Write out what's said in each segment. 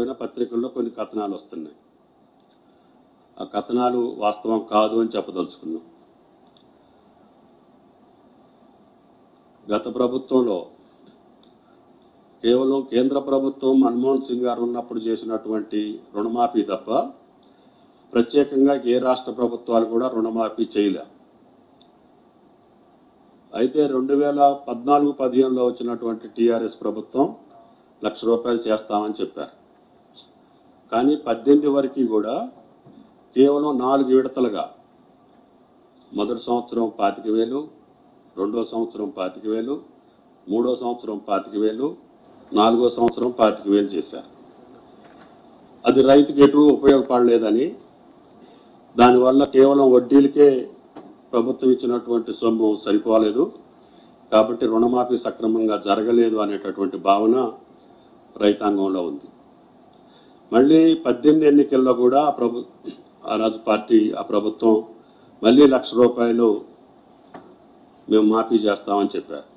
కాకపోయినా పత్రికల్లో కొన్ని కథనాలు వస్తున్నాయి. ఆ కథనాలు వాస్తవం కాదు అని చెప్పదలుచుకున్నాం. గత ప్రభుత్వంలో కేవలం కేంద్ర ప్రభుత్వం మన్మోహన్ సింగ్ గారు ఉన్నప్పుడు చేసినటువంటి రుణమాఫీ తప్ప ప్రత్యేకంగా ఏ రాష్ట్ర ప్రభుత్వాలు కూడా రుణమాఫీ చేయలే. అయితే 2014-15లో వచ్చినటువంటి టీఆర్ఎస్ ప్రభుత్వం ₹1,00,000 చేస్తామని చెప్పారు. కానీ 18 వరకు కూడా కేవలం 4 విడతలుగా మొదటి సంవత్సరం 25,000, రెండో సంవత్సరం 25,000, మూడో సంవత్సరం 25,000, నాలుగో సంవత్సరం 25,000 చేశారు. అది రైతుకి ఎటు ఉపయోగపడలేదని, దానివల్ల కేవలం వడ్డీలకే ప్రభుత్వం ఇచ్చినటువంటి సొమ్ము సరిపోలేదు, కాబట్టి రుణమాఫీ సక్రమంగా జరగలేదు అనేటటువంటి భావన రైతాంగంలో ఉంది. మళ్ళీ 18 ఎన్నికల్లో కూడా ఆ రాజు పార్టీ ఆ ప్రభుత్వం మళ్ళీ ₹1,00,000 మేము మాఫీ చేస్తామని చెప్పారు.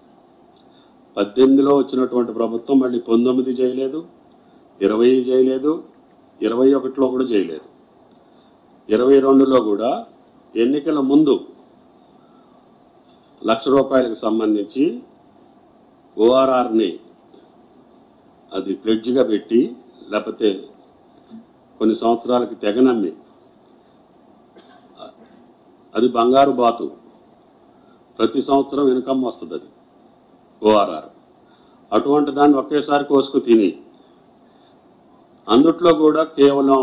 18లో వచ్చినటువంటి ప్రభుత్వం మళ్ళీ 19 చేయలేదు, 20 చేయలేదు, 21లో కూడా చేయలేదు. 22లో కూడా ఎన్నికల ముందు ₹1,00,000కి సంబంధించి ఓఆర్ఆర్ని అది ప్లెడ్జ్గా పెట్టి, లేకపోతే కొన్ని సంవత్సరాలకి తెగనమ్మి, అది బంగారు బాతు, ప్రతి సంవత్సరం ఇన్కమ్ వస్తుంది అది ఓఆర్ఆర్. అటువంటి దాన్ని ఒకేసారి కోసుకు తిని అందుట్లో కూడా కేవలం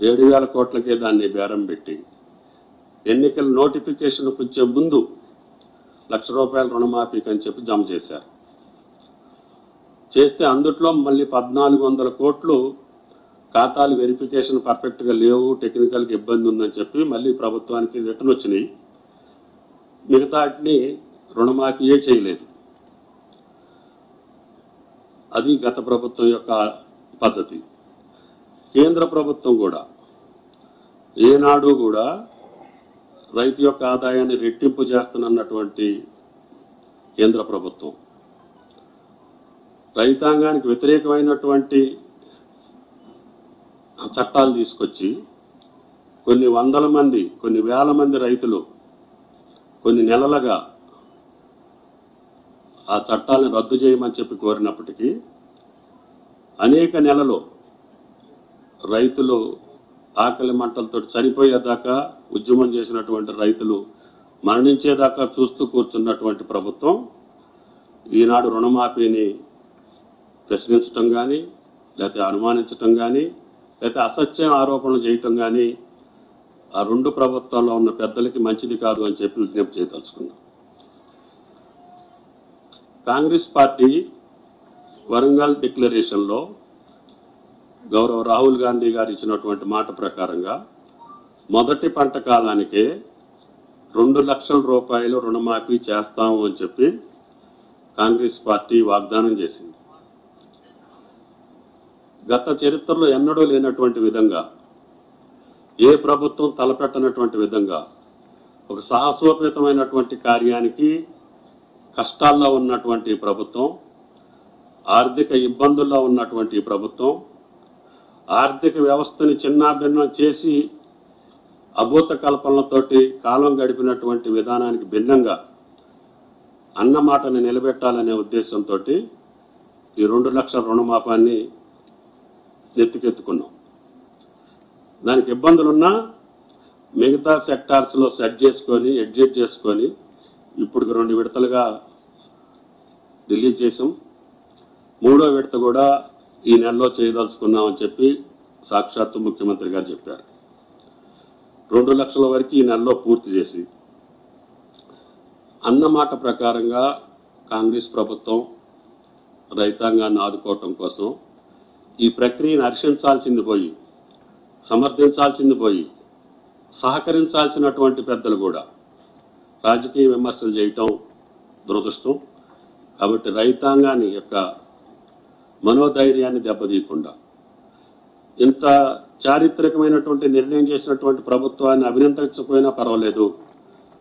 7,000 కోట్లకే దాన్ని బేరం పెట్టి ఎన్నికల నోటిఫికేషన్ కొంచెం ముందు ₹1,00,000 రుణమాఫీకి అని చెప్పి జమ చేశారు. చేస్తే అందుట్లో మళ్ళీ 1,400 కోట్లు ఖాతాలు వెరిఫికేషన్ పర్ఫెక్ట్గా లేవు, టెక్నికల్గా ఇబ్బంది ఉందని చెప్పి మళ్ళీ ప్రభుత్వానికి రిటర్న్ వచ్చినాయి. మిగతాటిని రుణమాఫీయే చేయలేదు. అది గత ప్రభుత్వం యొక్క పద్ధతి. కేంద్ర ప్రభుత్వం కూడా ఏనాడు కూడా రైతు యొక్క ఆదాయాన్ని రెట్టింపు చేస్తున్నటువంటి కేంద్ర ప్రభుత్వం రైతాంగానికి వ్యతిరేకమైనటువంటి చట్టాలు తీసుకొచ్చి కొన్ని వందల మంది, కొన్ని వేల మంది రైతులు కొన్ని నెలలుగా ఆ చట్టాలను రద్దు చేయమని చెప్పి కోరినప్పటికీ అనేక నెలలు రైతులు ఆకలి మంటలతో చనిపోయేదాకా ఉద్యమం చేసినటువంటి రైతులు మరణించేదాకా చూస్తూ కూర్చున్నటువంటి ప్రభుత్వం ఈనాడు రుణమాఫీని ప్రశ్నించడం కానీ, లేకపోతే అనుమానించడం కానీ, లేకపోతే అసత్యం ఆరోపణలు చేయటం కానీ ఆ రెండు ప్రభుత్వాల్లో ఉన్న పెద్దలకి మంచిది కాదు అని చెప్పి విజ్ఞప్తి చేయదలుచుకున్నాం. కాంగ్రెస్ పార్టీ వరంగల్ డిక్లరేషన్లో గౌరవ రాహుల్ గాంధీ గారు ఇచ్చినటువంటి మాట ప్రకారంగా మొదటి పంట కాలానికే ₹2,00,000 రుణమాఫీ చేస్తాము అని చెప్పి కాంగ్రెస్ పార్టీ వాగ్దానం చేసింది. గత చరిత్రలో ఎన్నడూ లేనటువంటి విధంగా, ఏ ప్రభుత్వం తలపెట్టనటువంటి విధంగా ఒక సాహసోపేతమైనటువంటి కార్యానికి కష్టాల్లో ఉన్నటువంటి ప్రభుత్వం, ఆర్థిక ఇబ్బందుల్లో ఉన్నటువంటి ప్రభుత్వం, ఆర్థిక వ్యవస్థని చిన్నాభిన్నం చేసి అభూత కల్పనలతోటి కాలం గడిపినటువంటి విధానానికి భిన్నంగా అన్నమాటని నిలబెట్టాలనే ఉద్దేశంతో ఈ 2,00,000 రుణమాఫాన్ని ఎత్తుకెత్తుకున్నాం. దానికి ఇబ్బందులున్నా మిగతా సెక్టార్స్లో అడ్జస్ట్ చేసుకొని ఇప్పుడు 2 విడతలుగా రిలీజ్ చేసాం. 3వ విడత కూడా ఈ నెలలో చేయదలుచుకున్నామని చెప్పి సాక్షాత్తు ముఖ్యమంత్రి గారు చెప్పారు. 2,00,000 వరకు ఈ నెలలో పూర్తి చేసి అన్నమాట ప్రకారంగా కాంగ్రెస్ ప్రభుత్వం రైతాంగాన్ని ఆదుకోవటం కోసం ఈ ప్రక్రియను హర్షించాల్సింది పోయి, సమర్థించాల్సింది పోయి, సహకరించాల్సినటువంటి పెద్దలు కూడా రాజకీయ విమర్శలు చేయటం దురదృష్టం. కాబట్టి రైతాంగాన్ని యొక్క మనోధైర్యాన్ని దెబ్బతీయకుండా ఇంత చారిత్రకమైనటువంటి నిర్ణయం చేసినటువంటి ప్రభుత్వాన్ని అభినందించకపోయినా పర్వాలేదు,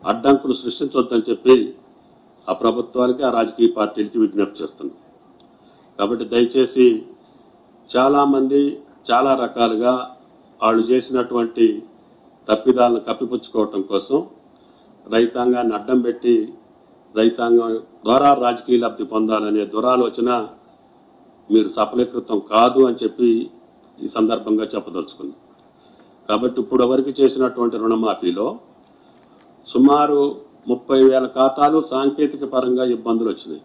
అడ్డంకులు సృష్టించొద్దని చెప్పి ఆ ప్రభుత్వాలకి, ఆ రాజకీయ పార్టీలకి విజ్ఞప్తి చేస్తున్నాం. కాబట్టి దయచేసి చాలామంది చాలా రకాలుగా వాళ్ళు చేసినటువంటి తప్పిదాలను కప్పిపుచ్చుకోవటం కోసం రైతాంగాన్ని అడ్డం పెట్టి రైతాంగం ద్వారా రాజకీయ లబ్ధి పొందాలనే దురాలోచన మీరు సఫలీకృతం కాదు అని చెప్పి ఈ సందర్భంగా చెప్పదలుచుకుంది. కాబట్టి ఇప్పుడు వరకు చేసినటువంటి రుణమాఫీలో సుమారు 30,000 ఖాతాలు సాంకేతిక పరంగా ఇబ్బందులు వచ్చినాయి.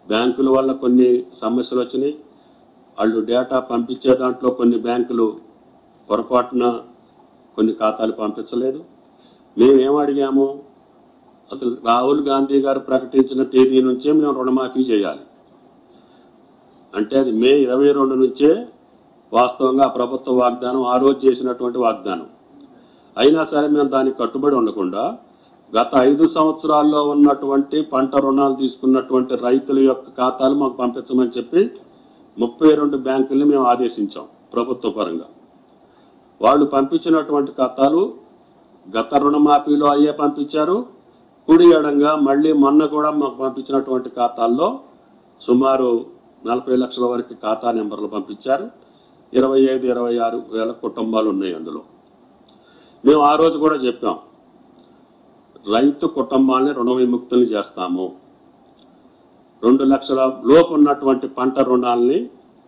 బ్యాంకుల వల్ల కొన్ని సమస్యలు వచ్చినాయి. వాళ్ళు డేటా పంపించే దాంట్లో కొన్ని బ్యాంకులు పొరపాటున కొన్ని ఖాతాలు పంపించలేదు. మేమేం అడిగాము, అసలు రాహుల్ గాంధీ గారు ప్రకటించిన తేదీ నుంచే మేము రుణమాఫీ చేయాలి అంటే అది మే 22 నుంచే వాస్తవంగా ప్రభుత్వ వాగ్దానం ఆ రోజు చేసినటువంటి వాగ్దానం. అయినా సరే మేము దానికి కట్టుబడి ఉండకుండా గత 5 సంవత్సరాల్లో ఉన్నటువంటి పంట రుణాలు తీసుకున్నటువంటి రైతుల యొక్క ఖాతాలు మాకు పంపించమని చెప్పి 32 బ్యాంకుల్ని మేము ఆదేశించాం ప్రభుత్వ పరంగా. వాళ్ళు పంపించినటువంటి ఖాతాలు గత రుణమాఫీలో అయ్యే పంపించారు. కుడి ఎడంగా మళ్ళీ మొన్న కూడా మాకు పంపించినటువంటి ఖాతాల్లో సుమారు 40 లక్షల వరకు ఖాతా నెంబర్లు పంపించారు. 25-26 వేల కుటుంబాలు ఉన్నాయి అందులో. మేము ఆ రోజు కూడా చెప్పాం, రైతు కుటుంబాలని రుణ విముక్తులు చేస్తాము, 2 లక్షల లోపు ఉన్నటువంటి పంట రుణాలని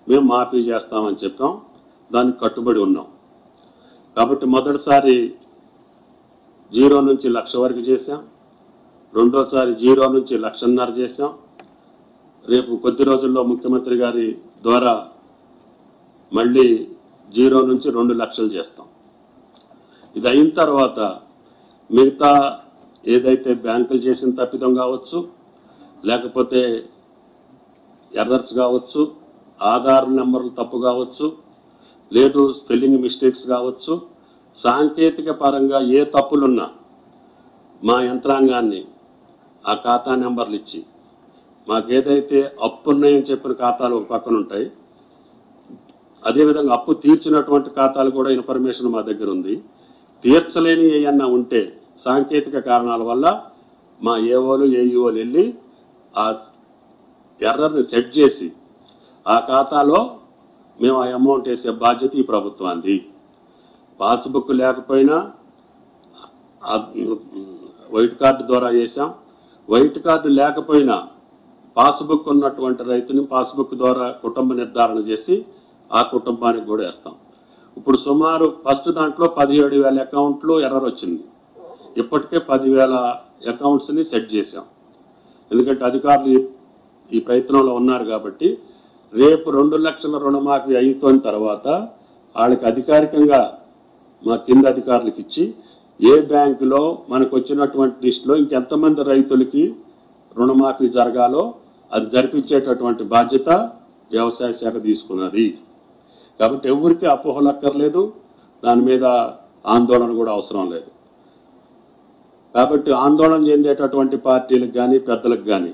మేము మాఫీ చేస్తామని చెప్పాం. దానికి కట్టుబడి ఉన్నాం. కాబట్టి మొదటిసారి 0 నుంచి 1,00,000 వరకు చేశాం. రెండోసారి 0 నుంచి 1,50,000 చేశాం. రేపు కొద్ది రోజుల్లో ముఖ్యమంత్రి గారి ద్వారా మళ్ళీ 0 నుంచి 2 లక్షలు చేస్తాం. ఇది అయిన తర్వాత మిగతా ఏదైతే బ్యాంకులు చేసిన తప్పిదం కావచ్చు, లేకపోతే ఎర్రర్స్ కావచ్చు, ఆధార్ నెంబర్లు తప్పు కావచ్చు, లేదు స్పెల్లింగ్ మిస్టేక్స్ కావచ్చు, సాంకేతిక పరంగా ఏ తప్పులున్నా మా యంత్రాంగాన్ని ఆ ఖాతా నెంబర్లు ఇచ్చి మాకేదైతే అప్పు ఉన్నాయని చెప్పిన ఖాతాలు ఒక పక్కన ఉంటాయి, అదేవిధంగా అప్పు తీర్చినటువంటి ఖాతాలు కూడా ఇన్ఫర్మేషన్ మా దగ్గర ఉంది. తీర్చలేని ఏమన్నా ఉంటే సాంకేతిక కారణాల వల్ల మా ఏఓలు ఏఈఓలు వెళ్ళి ఆ ఎర్రర్ని సెట్ చేసి ఆ ఖాతాలో మేము ఆ అమౌంట్ వేసే బాధ్యత ఈ ప్రభుత్వానికి. పాస్బుక్ లేకపోయినా వైట్ కార్డు ద్వారా చేశాం. వైట్ కార్డు లేకపోయినా పాస్బుక్ ఉన్నటువంటి రైతుని పాస్బుక్ ద్వారా కుటుంబ నిర్ధారణ చేసి ఆ కుటుంబానికి కూడా వేస్తాం. ఇప్పుడు సుమారు ఫస్ట్ దాంట్లో 17,000 అకౌంట్లు ఎర్రర్ వచ్చింది. ఇప్పటికే 10,000 అకౌంట్స్ని సెట్ చేశాం. ఎందుకంటే అధికారులు ఈ ప్రయత్నంలో ఉన్నారు కాబట్టి రేపు 2 లక్షల రుణమాఫీ అయిపోయిన తర్వాత వాళ్ళకి అధికారికంగా మా కింద అధికారులకు ఇచ్చి ఏ బ్యాంకులో మనకు వచ్చినటువంటి లిస్టులో ఇంకెంతమంది రైతులకి రుణమాఫీ జరగాలో అది జరిపించేటటువంటి బాధ్యత వ్యవసాయ శాఖ తీసుకున్నది. కాబట్టి ఎవరికి అపోహలు అక్కర్లేదు, దాని మీద ఆందోళన కూడా అవసరం లేదు. కాబట్టి ఆందోళన చెందేటటువంటి పార్టీలకు కానీ పెద్దలకు కానీ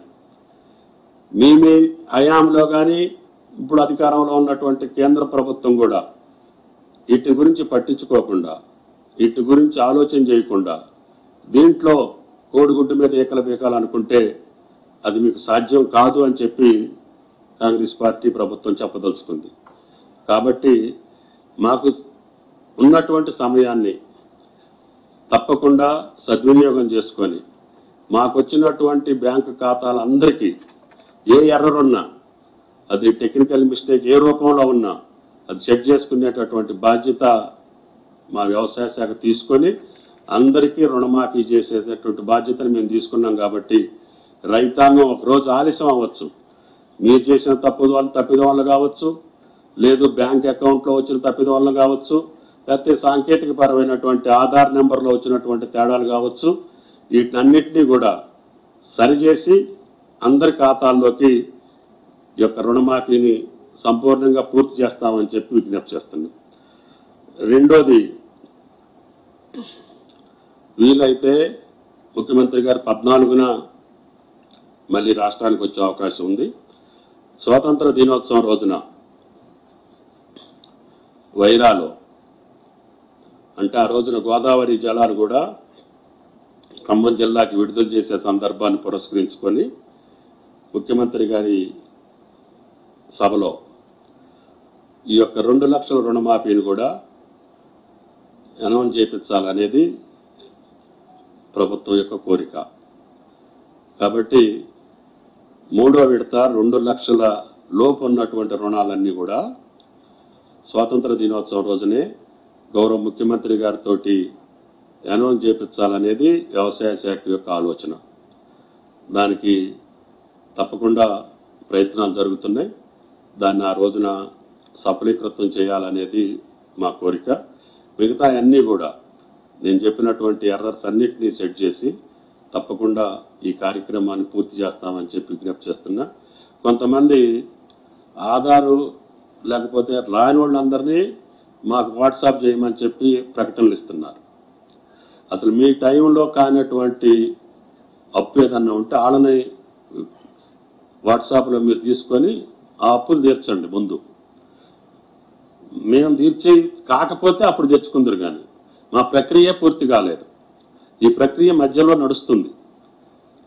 మీ హయాంలో కానీ ఇప్పుడు అధికారంలో ఉన్నటువంటి కేంద్ర ప్రభుత్వం కూడా వీటి గురించి పట్టించుకోకుండా, వీటి గురించి ఆలోచన చేయకుండా దీంట్లో కోడిగుడ్డు మీద ఏకల బీకాలనుకుంటే అది మీకు సాధ్యం కాదు అని చెప్పి కాంగ్రెస్ పార్టీ ప్రభుత్వం చెప్పదలుచుకుంది. కాబట్టి మాకు ఉన్నటువంటి సమయాన్ని తప్పకుండా సద్వినియోగం చేసుకొని మాకు వచ్చినటువంటి బ్యాంకు ఖాతాలందరికీ ఏ ఎర్రర్ ఉన్నా, అది టెక్నికల్ మిస్టేక్ ఏ రూపంలో ఉన్నా అది సెట్ చేసుకునేటటువంటి బాధ్యత మా వ్యవసాయ శాఖ తీసుకొని అందరికీ రుణమాఫీ చేసేటటువంటి బాధ్యతను మేము తీసుకున్నాం. కాబట్టి రైతాంగం ఒకరోజు ఆలస్యం అవ్వచ్చు, మీరు చేసిన తప్పిదం వల్ల కావచ్చు, లేదు బ్యాంక్ అకౌంట్లో వచ్చిన తప్పిదం వల్ల కావచ్చు, లేకపోతే సాంకేతిక పరమైనటువంటి ఆధార్ నెంబర్లో వచ్చినటువంటి తేడాలు కావచ్చు, వీటన్నిటినీ కూడా సరిచేసి అందరి ఖాతాల్లోకి ఈ యొక్క రుణమాఫీని సంపూర్ణంగా పూర్తి చేస్తామని చెప్పి విజ్ఞప్తి చేస్తున్నాం. రెండోది, వీలైతే ముఖ్యమంత్రి గారు 14న మళ్ళీ రాష్ట్రానికి వచ్చే అవకాశం ఉంది. స్వాతంత్ర దినోత్సవం రోజున వైరాలో అంటే ఆ రోజున గోదావరి జలాలు కూడా ఖమ్మం జిల్లాకి విడుదల చేసే సందర్భాన్ని పురస్కరించుకొని ముఖ్యమంత్రి గారి సభలో ఈ యొక్క 2 లక్షల రుణమాఫీని కూడా అనౌన్స్ చేయించాలనేది ప్రభుత్వం యొక్క కోరిక. కాబట్టి 3వ విడత 2 లక్షల లోపు ఉన్నటువంటి రుణాలన్నీ కూడా స్వాతంత్ర దినోత్సవం రోజునే గౌరవ ముఖ్యమంత్రి గారితో అనౌన్స్ చేయించాలనేది వ్యవసాయ శాఖ యొక్క ఆలోచన. దానికి తప్పకుండా ప్రయత్నాలు జరుగుతున్నాయి. దాన్ని ఆ రోజున సఫలీకృతం చేయాలనేది మా కోరిక. మిగతా అన్నీ కూడా నేను చెప్పినటువంటి ఎర్రర్స్ అన్నిటినీ సెట్ చేసి తప్పకుండా ఈ కార్యక్రమాన్ని పూర్తి చేస్తామని చెప్పి విజ్ఞప్తి చేస్తున్నా. కొంతమంది ఆధారు లేకపోతే రాని వాళ్ళందరినీ మాకు వాట్సాప్ చేయమని చెప్పి ప్రకటనలు ఇస్తున్నారు. అసలు మీ టైంలో కానటువంటి అప్పు ఏదన్నా ఉంటే వాళ్ళని వాట్సాప్లో మీరు తీసుకొని ఆ అప్పులు తీర్చండి. ముందు మేము తీర్చే కాకపోతే అప్పుడు తెచ్చుకుందరు, కానీ మా ప్రక్రియ పూర్తి కాలేదు. ఈ ప్రక్రియ మధ్యలో నడుస్తుంది.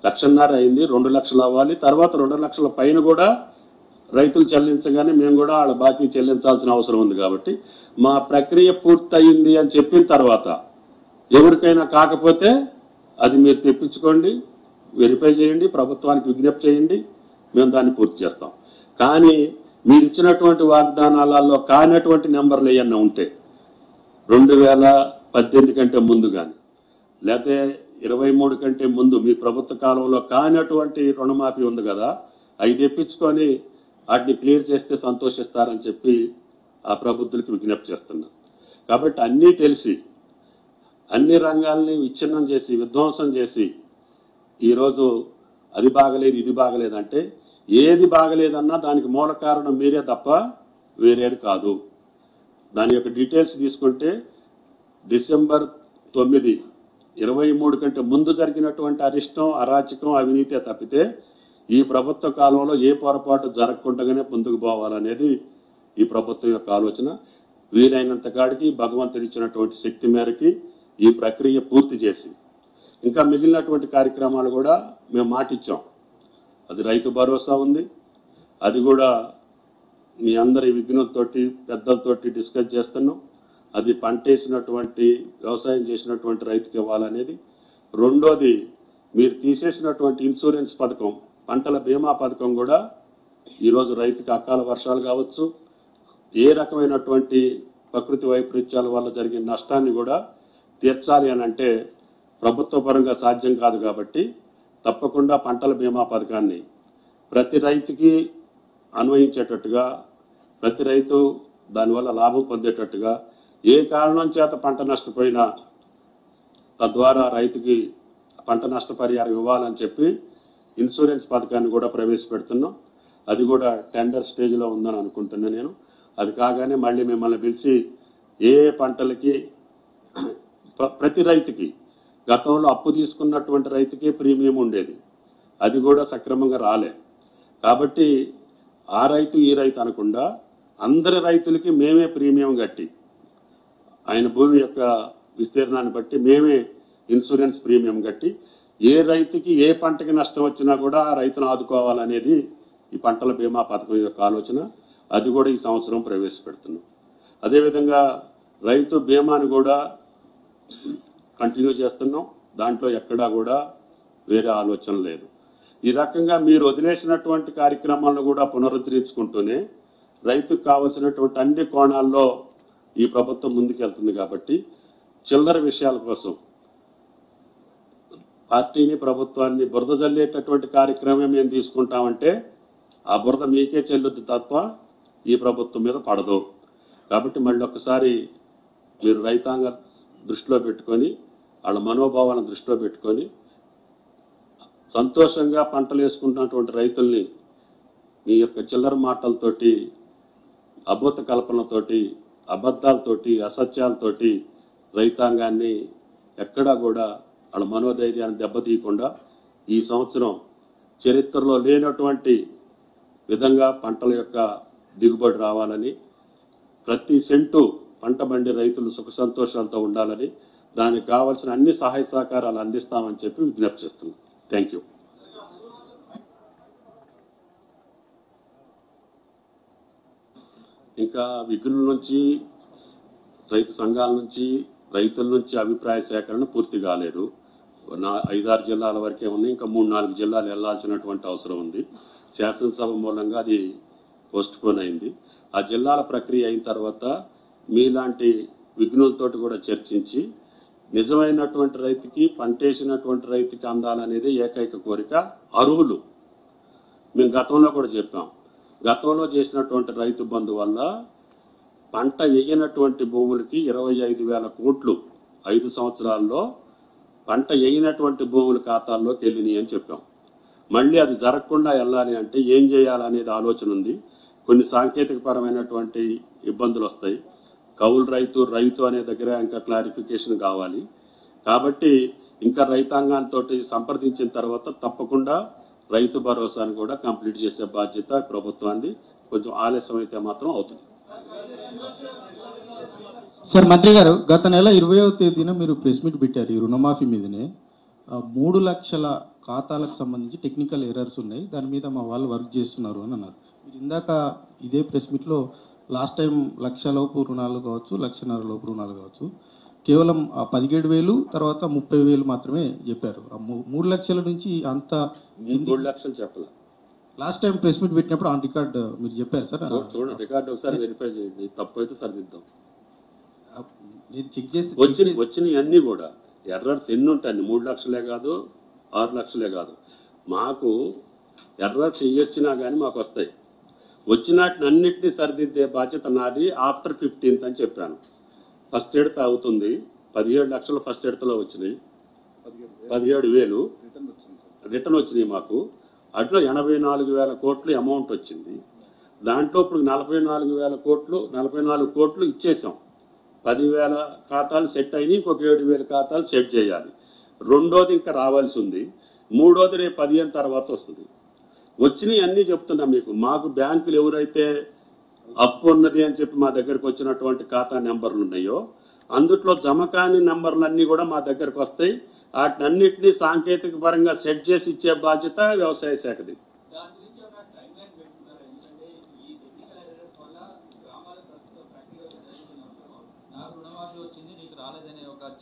1,500,000 అయింది, 2 లక్షలు అవ్వాలి. తర్వాత 2 లక్షల పైన కూడా రైతులు చెల్లించగానే మేము కూడా వాళ్ళ బాకీ చెల్లించాల్సిన అవసరం ఉంది. కాబట్టి మా ప్రక్రియ పూర్తి అయింది అని చెప్పిన తర్వాత ఎవరికైనా కాకపోతే అది మీరు తెప్పించుకోండి, వెరిఫై చేయండి, ప్రభుత్వానికి విజ్ఞప్తి చేయండి, మేము దాన్ని పూర్తి చేస్తాం. కానీ మీరు ఇచ్చినటువంటి వాగ్దానాలలో కానటువంటి నెంబర్లు ఏమన్నా ఉంటే 2018 కంటే ముందు కానీ లేకపోతే 23 కంటే ముందు మీ ప్రభుత్వ కాలంలో కానటువంటి రుణమాఫీ ఉంది కదా, అవి తెప్పించుకొని వాటిని క్లియర్ చేస్తే సంతోషిస్తారని చెప్పి ఆ ప్రబుద్ధులకి విజ్ఞప్తి చేస్తున్నా. కాబట్టి అన్నీ తెలిసి అన్ని రంగాల్ని విచ్ఛిన్నం చేసి విధ్వంసం చేసి ఈరోజు అది బాగలేదు ఇది బాగలేదంటే ఏది బాగలేదన్నా దానికి మూల కారణం మీరే తప్ప వేరేది కాదు. దాని యొక్క డీటెయిల్స్ తీసుకుంటే డిసెంబర్ 9, 23 కంటే ముందు జరిగినటువంటి అరిష్టం, అరాచకం, అవినీతి తప్పితే ఈ ప్రభుత్వ కాలంలో ఏ పొరపాటు జరగకుండానే ముందుకు పోవాలనేది ఈ ప్రభుత్వం యొక్క ఆలోచన. వీలైనంత కాడికి భగవంతుడు ఇచ్చినటువంటి శక్తి మేరకి ఈ ప్రక్రియ పూర్తి చేసి ఇంకా మిగిలినటువంటి కార్యక్రమాలు కూడా మేము మాటిచ్చాం. అది రైతు భరోసా ఉంది, అది కూడా మీ అందరి విఘ్నులతోటి పెద్దలతోటి డిస్కస్ చేస్తున్నాం. అది పంట వేసినటువంటి వ్యవసాయం చేసినటువంటి రైతుకి ఇవ్వాలనేది. రెండోది మీరు తీసేసినటువంటి ఇన్సూరెన్స్ పథకం, పంటల బీమా పథకం కూడా ఈరోజు రైతుకి అకాల వర్షాలు కావచ్చు, ఏ రకమైనటువంటి ప్రకృతి వైపరీత్యాల వల్ల జరిగిన నష్టాన్ని కూడా తీర్చాలి అని అంటే ప్రభుత్వ పరంగా సాధ్యం కాదు. కాబట్టి తప్పకుండా పంటల బీమా పథకాన్ని ప్రతి రైతుకి అన్వయించేటట్టుగా, ప్రతి రైతు దానివల్ల లాభం పొందేటట్టుగా, ఏ కారణం చేత పంట నష్టపోయినా తద్వారా రైతుకి పంట నష్టపరిహారం ఇవ్వాలని చెప్పి ఇన్సూరెన్స్ పథకాన్ని కూడా ప్రవేశపెడుతున్నాం. అది కూడా టెండర్ స్టేజ్లో ఉందని అనుకుంటున్నాను నేను. అది కాగానే మళ్ళీ మిమ్మల్ని పిలిచి ఏ పంటలకి ప్రతి రైతుకి గతంలో అప్పు తీసుకున్నటువంటి రైతుకే ప్రీమియం ఉండేది, అది కూడా సక్రమంగా రాలే. కాబట్టి ఆ రైతు ఈ రైతు అనకుండా అందరి రైతులకి మేమే ప్రీమియం కట్టి ఆయన భూమి యొక్క విస్తీర్ణాన్ని బట్టి మేమే ఇన్సూరెన్స్ ప్రీమియం కట్టి ఏ రైతుకి ఏ పంటకి నష్టం వచ్చినా కూడా ఆ రైతును ఆదుకోవాలనేది ఈ పంటల బీమా పథకం యొక్క ఆలోచన. అది కూడా ఈ సంవత్సరం ప్రవేశపెడుతున్నాం. అదేవిధంగా రైతు బీమాని కూడా కంటిన్యూ చేస్తున్నాం. దాంట్లో ఎక్కడా కూడా వేరే ఆలోచన లేదు. ఈ రకంగా మీరు వదిలేసినటువంటి కార్యక్రమాలను కూడా పునరుద్ధరించుకుంటూనే రైతుకు కావాల్సినటువంటి అన్ని కోణాల్లో ఈ ప్రభుత్వం ముందుకెళ్తుంది. కాబట్టి చిల్లర విషయాల కోసం పార్టీని ప్రభుత్వాన్ని బురద జల్లేటటువంటి కార్యక్రమం మేము తీసుకుంటామంటే ఆ బురద మీకే చెల్లుద్ది తప్ప ఈ ప్రభుత్వం మీద పడదు. కాబట్టి మళ్ళీ ఒక్కసారి మీరు రైతాంగ దృష్టిలో పెట్టుకొని వాళ్ళ మనోభావాలను దృష్టిలో పెట్టుకొని సంతోషంగా పంటలు వేసుకుంటున్నటువంటి రైతుల్ని మీ యొక్క చిల్లర మాటలతోటి, అభూత కల్పనలతోటి, అబద్ధాలతోటి, అసత్యాలతోటి రైతాంగాన్ని ఎక్కడా కూడా వాళ్ళ మనోధైర్యాన్ని దెబ్బతీయకుండా ఈ సంవత్సరం చరిత్రలో లేనటువంటి విధంగా పంటల యొక్క దిగుబడి రావాలని, ప్రతి సెంటు పంట బండి రైతులు సుఖ సంతోషాలతో ఉండాలని, దానికి కావాల్సిన అన్ని సహాయ సహకారాలు అందిస్తామని చెప్పి విజ్ఞప్తి చేస్తున్నాం. Thank you. ఇంకా విఘ్నుల నుంచి, రైతు సంఘాల నుంచి, రైతుల నుంచి అభిప్రాయ సేకరణ పూర్తి కాలేదు. 5-6 జిల్లాల వరకే ఉన్నాయి. ఇంకా 3-4 జిల్లాలు వెళ్లాల్సినటువంటి అవసరం ఉంది. శాసనసభ మూలంగా అది పోస్ట్పోన్ అయింది. ఆ జిల్లాల ప్రక్రియ అయిన తర్వాత మీలాంటి విఘ్నులతోటి కూడా చర్చించి నిజమైనటువంటి రైతుకి, పంటేసినటువంటి రైతుకి అందాలనేది ఏకైక కోరిక. అరువులు మేము గతంలో కూడా చెప్పాం. గతంలో చేసినటువంటి రైతు బంధు వల్ల పంట వేయనటువంటి భూములకి 25,000 కోట్లు 5 సంవత్సరాల్లో పంట వేయనటువంటి భూముల ఖాతాల్లోకి వెళ్ళినాయి అని చెప్పాం. మళ్ళీ అది జరగకుండా వెళ్ళాలి అంటే ఏం చేయాలనేది ఆలోచన ఉంది. కొన్ని సాంకేతిక పరమైనటువంటి ఇబ్బందులు వస్తాయి. కౌలు రైతు అనే దగ్గర ఇంకా క్లారిఫికేషన్ కావాలి. కాబట్టి ఇంకా రైతాంగాంతో సంప్రదించిన తర్వాత తప్పకుండా రైతు భరోసాను కూడా కంప్లీట్ చేసే బాధ్యత ప్రభుత్వాన్ని. కొంచెం ఆలస్యం అయితే మాత్రం అవుతుంది. సార్ మంత్రి గారు, గత నెల 20వ తేదీన మీరు ప్రెస్ మీట్ పెట్టారు. ఈ రుణమాఫీ మీదనే 3 లక్షల ఖాతాలకు సంబంధించి టెక్నికల్ ఎర్రర్స్ ఉన్నాయి, దాని మీద మా వాళ్ళు వర్క్ చేస్తున్నారు అని అన్నారు. మీరు ఇందాక ఇదే ప్రెస్ మీట్లో లాస్ట్ టైం 1 లక్ష లోపు రుణాలు కావచ్చు, 1.5 లక్ష లోపు రుణాలు కావచ్చు, కేవలం 17,000 తర్వాత 30,000 మాత్రమే చెప్పారు. 3 లక్షల నుంచి అంత 3 లక్షలు చెప్పలేదు. లాస్ట్ టైం ప్రెస్ మీట్ పెట్టినప్పుడు ఆన్ రికార్డ్ మీరు చెప్పారు సార్. చూడండి, రికార్డు ఒకసారి వెరిఫై చేయండి. తప్పు అయితే సరిదిద్దాం. నేను చెక్ చేసి వచ్చినవి అన్నీ కూడా ఎర్రర్స్ ఎన్ని ఉంటాయి. 3 లక్షలే కాదు, 6 లక్షలే కాదు. మాకు ఎర్రర్స్ ఇచ్చినా కానీ మాకు వస్తాయి. వచ్చినట్టు అన్నింటినీ సరిదిద్దే బాధ్యత నాది. ఆఫ్టర్ 15th అని చెప్పాను. ఫస్ట్ ఎడత అవుతుంది. 17 లక్షలు ఫస్ట్ ఎడతలో వచ్చినాయి. 17,000 రిటర్న్ వచ్చినాయి మాకు. అట్లా 84,000 కోట్లు అమౌంట్ వచ్చింది. దాంట్లో ఇప్పుడు 44 కోట్లు ఇచ్చేసాం. 10,000 ఖాతాలు సెట్ అయినాయి. ఇంకొక 7,000 ఖాతాలు సెట్ చేయాలి. రెండోది ఇంకా రావాల్సి ఉంది. మూడోది రేపు 15 తర్వాత వస్తుంది. వచ్చినాయి అన్నీ చెప్తున్నా మీకు. మాకు బ్యాంకులు ఎవరైతే అప్పు ఉన్నది అని చెప్పి మా దగ్గరకు వచ్చినటువంటి ఖాతా నెంబర్లు ఉన్నాయో అందుట్లో జమ కాని నెంబర్లన్నీ కూడా మా దగ్గరకు వస్తాయి. వాటినన్నింటినీ సాంకేతిక పరంగా సెట్ చేసి ఇచ్చే బాధ్యత వ్యవసాయ శాఖది.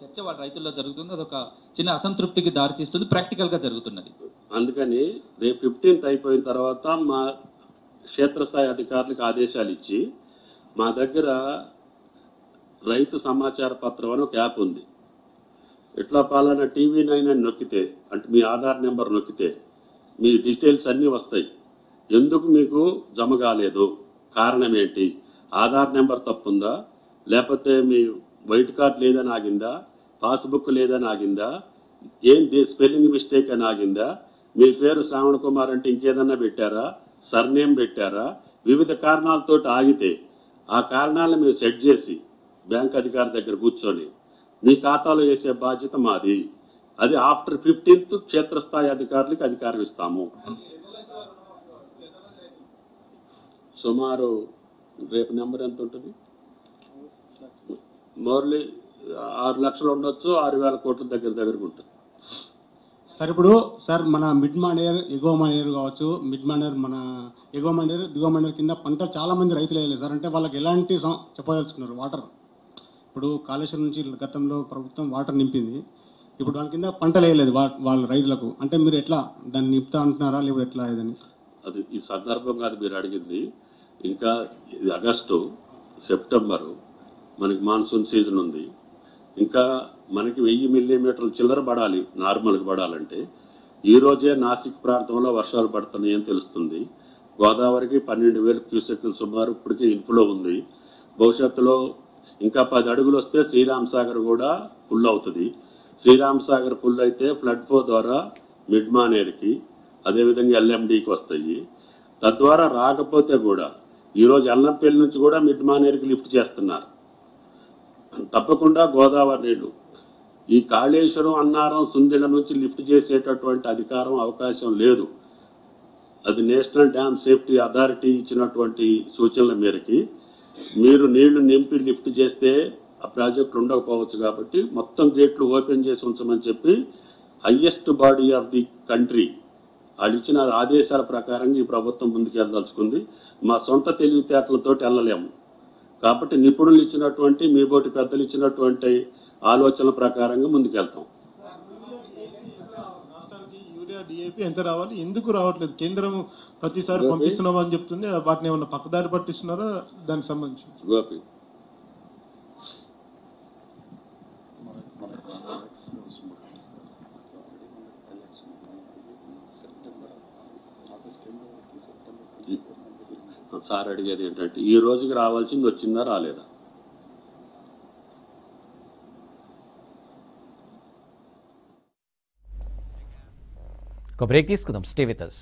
చర్చ వాళ్ళ రైతుల్లో జరుగుతుంది. అదొక చిన్న అసంతృప్తికి దారితీస్తుంది. ప్రాక్టికల్ గా జరుగుతున్నది. అందుకని రేపు 15th అయిపోయిన తర్వాత మా క్షేత్రస్థాయి అధికారులకు ఆదేశాలు ఇచ్చి మా దగ్గర రైతు సమాచార పత్రం అని ఒక యాప్ ఉంది. ఇట్లా పాలన TV9 అని నొక్కితే, అంటే మీ ఆధార్ నెంబర్ నొక్కితే మీ డీటెయిల్స్ అన్నీ వస్తాయి. ఎందుకు మీకు జమ కాలేదు, కారణం ఏంటి, ఆధార్ నెంబర్ తప్పుందా, లేకపోతే మీ వైట్ కార్డ్ లేదని ఆగిందా, పాస్బుక్ లేదని ఆగిందా, ఏంటి స్పెల్లింగ్ మిస్టేక్ అని ఆగిందా, మీ పేరు శ్రావణ కుమార్ అంటే ఇంకేదన్నా పెట్టారా, సర్నేమ్ పెట్టారా, వివిధ కారణాలతో ఆగితే ఆ కారణాలను మేము సెట్ చేసి బ్యాంక్ అధికారి దగ్గర కూర్చొని మీ ఖాతాలో వేసే బాధ్యత మాది. అది ఆఫ్టర్ 15th క్షేత్రస్థాయి అధికారులకు అధికారం ఇస్తాము. సుమారు రేపు నెంబర్ ఎంత ఉంటుంది, మోర్లీ 6 లక్షలు ఉండొచ్చు, 6,000 కోట్ల దగ్గరకు ఉంటుంది. సార్ ఇప్పుడు సార్ మన మిడ్ మానేర్, ఎగువ మానేర్ కావచ్చు, మిడ్ మానేర్, మన ఎగువ మానేర్, దిగువ మానేర్ కింద పంట చాలా మంది రైతులు వేయలేదు సార్. అంటే వాళ్ళకి ఎలాంటి చెప్పదలుచుకున్నారు? వాటర్ ఇప్పుడు కాళేశ్వరం నుంచి గతంలో ప్రభుత్వం వాటర్ నింపింది, ఇప్పుడు దాని కింద పంటలు వేయలేదు వాళ్ళ రైతులకు. అంటే మీరు ఎట్లా దాన్ని నింపుతా అంటున్నారా, లేకపోతే ఎట్లా ఏదని? అది ఈ సందర్భంగా అది మీరు అడిగింది. ఇంకా ఆగస్టు, సెప్టెంబరు మనకి మాన్సూన్ సీజన్ ఉంది. ఇంకా మనకి 1000 మిల్లీమీటర్ల చిల్లర పడాలి నార్మల్గా పడాలంటే. ఈరోజే నాసిక్ ప్రాంతంలో వర్షాలు పడుతున్నాయని తెలుస్తుంది. గోదావరికి 12,000 క్యూసెక్లు సుమారు ఇప్పటికీ ఇన్ఫ్లో ఉంది. భవిష్యత్తులో ఇంకా 10 అడుగులు వస్తే శ్రీరామ్ సాగర్ కూడా ఫుల్ అవుతుంది. శ్రీరామ్ సాగర్ ఫుల్ అయితే ఫ్లడ్ ఫ్లో ద్వారా మిడ్ మానేర్కి, అదేవిధంగా LMDకి వస్తాయి. తద్వారా రాకపోతే కూడా ఈరోజు అల్లంపల్లి నుంచి కూడా మిడ్ మానేర్కి లిఫ్ట్ చేస్తున్నారు. తప్పకుండా గోదావరి నీళ్లు ఈ కాళేశ్వరం, అన్నారం, సుందిళ్ళ నుంచి లిఫ్ట్ చేసేటటువంటి అధికారం, అవకాశం లేదు. అది నేషనల్ డ్యామ్ సేఫ్టీ అథారిటీ ఇచ్చినటువంటి సూచనల మేరకి మీరు నీళ్లు నింపి లిఫ్ట్ చేస్తే ఆ ప్రాజెక్టులు ఉండకపోవచ్చు. కాబట్టి మొత్తం గేట్లు ఓపెన్ చేసి ఉంచమని చెప్పి highest body of the country వాళ్ళు ఇచ్చిన ఆదేశాల ప్రకారం ఈ ప్రభుత్వం ముందుకు వెళ్ళదలుచుకుంది. మా సొంత తెలివితేటలతో వెళ్ళలేము. కాబట్టి నిపుణులు ఇచ్చినటువంటి మీ బోటి పెద్దలు ఇచ్చినటువంటి ఆలోచనల ప్రకారంగా ముందుకెళ్తాం. రాష్ట్రానికి యూరియా డిఏపి ఎంత రావాలి, ఎందుకు రావట్లేదు? కేంద్రం ప్రతిసారి పంపిస్తున్నామా అని చెప్తుంది, వాటిని ఏమన్నా పక్కదారి పట్టిస్తున్నారా దానికి సంబంధించి? గోపి సార్ అడిగేది ఏంటంటే ఈ రోజుకి రావాల్సింది వచ్చిందా రాలేదా? ఒక బ్రేక్ తీసుకుందాం. Stay with us.